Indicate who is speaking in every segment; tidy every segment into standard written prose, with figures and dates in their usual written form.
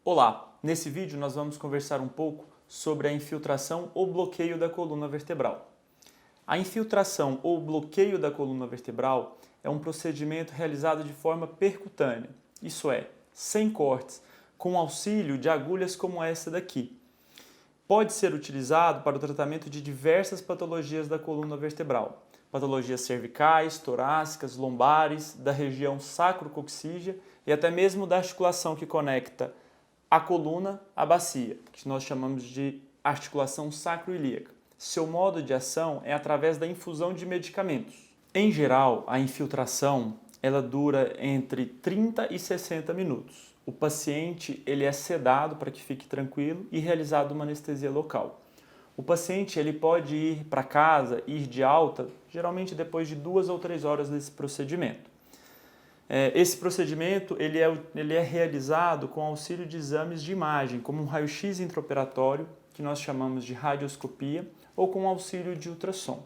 Speaker 1: Olá! Nesse vídeo nós vamos conversar um pouco sobre a infiltração ou bloqueio da coluna vertebral. A infiltração ou bloqueio da coluna vertebral é um procedimento realizado de forma percutânea, isso é, sem cortes, com auxílio de agulhas como essa daqui. Pode ser utilizado para o tratamento de diversas patologias da coluna vertebral, patologias cervicais, torácicas, lombares, da região sacrocoxígea e até mesmo da articulação que conecta a coluna à bacia, que nós chamamos de articulação sacroiliaca. Seu modo de ação é através da infusão de medicamentos. Em geral, a infiltração ela dura entre 30 e 60 minutos. O paciente ele é sedado para que fique tranquilo e realizado uma anestesia local. O paciente ele pode ir para casa, ir de alta, geralmente depois de 2 ou 3 horas desse procedimento. Esse procedimento ele é realizado com auxílio de exames de imagem, como um raio-x intraoperatório, que nós chamamos de radioscopia, ou com auxílio de ultrassom.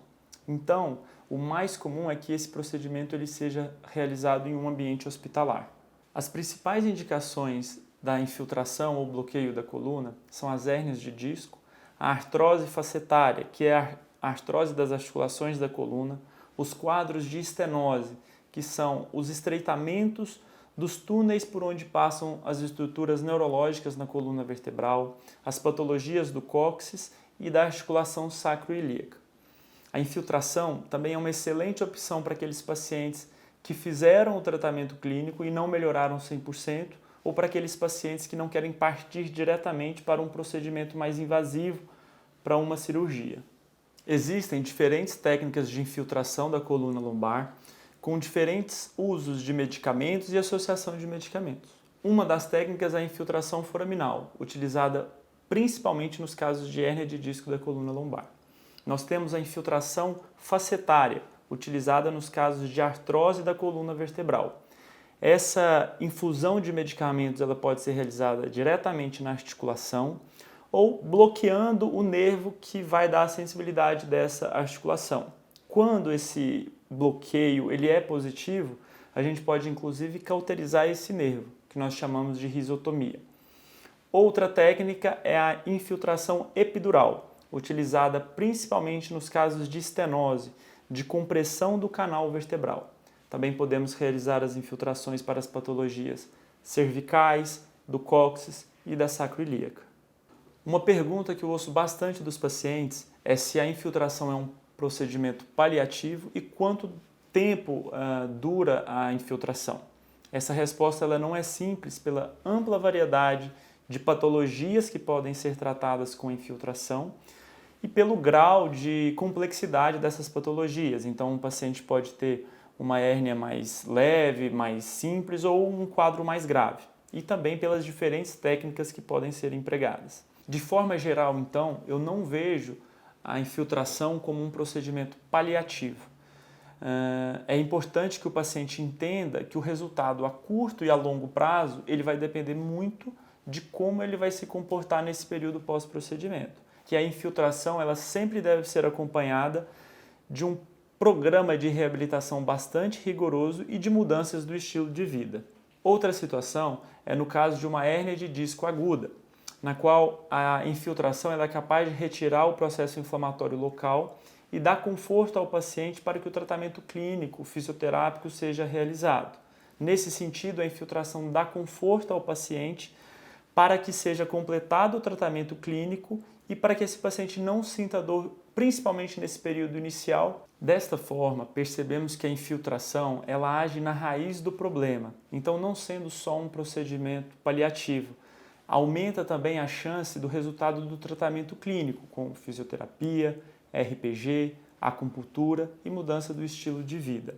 Speaker 1: Então, o mais comum é que esse procedimento ele seja realizado em um ambiente hospitalar. As principais indicações da infiltração ou bloqueio da coluna são as hérnias de disco, a artrose facetária, que é a artrose das articulações da coluna, os quadros de estenose, que são os estreitamentos dos túneis por onde passam as estruturas neurológicas na coluna vertebral, as patologias do cóccix e da articulação sacroiliaca. A infiltração também é uma excelente opção para aqueles pacientes que fizeram o tratamento clínico e não melhoraram 100%, ou para aqueles pacientes que não querem partir diretamente para um procedimento mais invasivo, para uma cirurgia. Existem diferentes técnicas de infiltração da coluna lombar, com diferentes usos de medicamentos e associação de medicamentos. Uma das técnicas é a infiltração foraminal, utilizada principalmente nos casos de hérnia de disco da coluna lombar. Nós temos a infiltração facetária, utilizada nos casos de artrose da coluna vertebral. Essa infusão de medicamentos ela pode ser realizada diretamente na articulação ou bloqueando o nervo que vai dar a sensibilidade dessa articulação. Quando esse bloqueio ele é positivo, a gente pode inclusive cauterizar esse nervo, que nós chamamos de risotomia. Outra técnica é a infiltração epidural, utilizada principalmente nos casos de estenose, de compressão do canal vertebral. Também podemos realizar as infiltrações para as patologias cervicais, do cóccix e da sacroiliaca. Uma pergunta que eu ouço bastante dos pacientes é se a infiltração é um procedimento paliativo e quanto tempo dura a infiltração. Essa resposta ela não é simples pela ampla variedade de patologias que podem ser tratadas com infiltração e pelo grau de complexidade dessas patologias. Então, um paciente pode ter uma hérnia mais leve, mais simples ou um quadro mais grave. E também pelas diferentes técnicas que podem ser empregadas. De forma geral, então, eu não vejo a infiltração como um procedimento paliativo. É importante que o paciente entenda que o resultado a curto e a longo prazo ele vai depender muito de como ele vai se comportar nesse período pós-procedimento. Que a infiltração ela sempre deve ser acompanhada de um programa de reabilitação bastante rigoroso e de mudanças do estilo de vida. Outra situação é no caso de uma hérnia de disco aguda, na qual a infiltração ela é capaz de retirar o processo inflamatório local e dar conforto ao paciente para que o tratamento clínico, fisioterápico seja realizado. Nesse sentido, a infiltração dá conforto ao paciente para que seja completado o tratamento clínico e para que esse paciente não sinta dor, principalmente nesse período inicial. Desta forma, percebemos que a infiltração ela age na raiz do problema, então não sendo só um procedimento paliativo, aumenta também a chance do resultado do tratamento clínico, com fisioterapia, RPG, acupuntura e mudança do estilo de vida.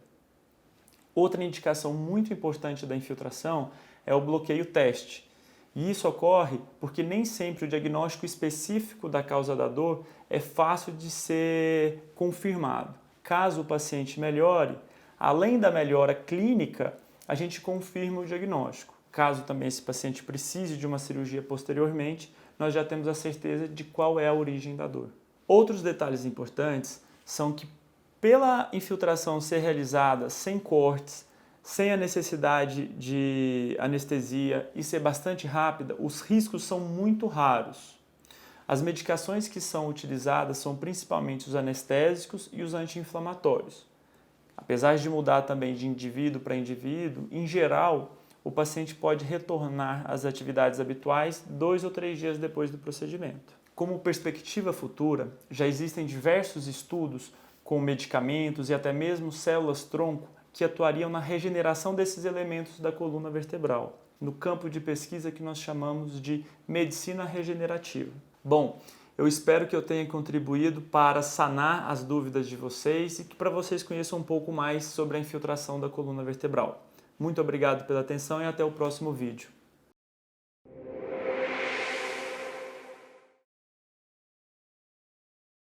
Speaker 1: Outra indicação muito importante da infiltração é o bloqueio teste. E isso ocorre porque nem sempre o diagnóstico específico da causa da dor é fácil de ser confirmado. Caso o paciente melhore, além da melhora clínica, a gente confirma o diagnóstico. Caso também esse paciente precise de uma cirurgia posteriormente, nós já temos a certeza de qual é a origem da dor. Outros detalhes importantes são que, pela infiltração ser realizada sem cortes, sem a necessidade de anestesia e ser bastante rápida, os riscos são muito raros. As medicações que são utilizadas são principalmente os anestésicos e os anti-inflamatórios. Apesar de mudar também de indivíduo para indivíduo, em geral, o paciente pode retornar às atividades habituais 2 ou 3 dias depois do procedimento. Como perspectiva futura, já existem diversos estudos com medicamentos e até mesmo células-tronco que atuariam na regeneração desses elementos da coluna vertebral, no campo de pesquisa que nós chamamos de medicina regenerativa. Bom, eu espero que eu tenha contribuído para sanar as dúvidas de vocês e que para vocês conheçam um pouco mais sobre a infiltração da coluna vertebral. Muito obrigado pela atenção e até o próximo vídeo.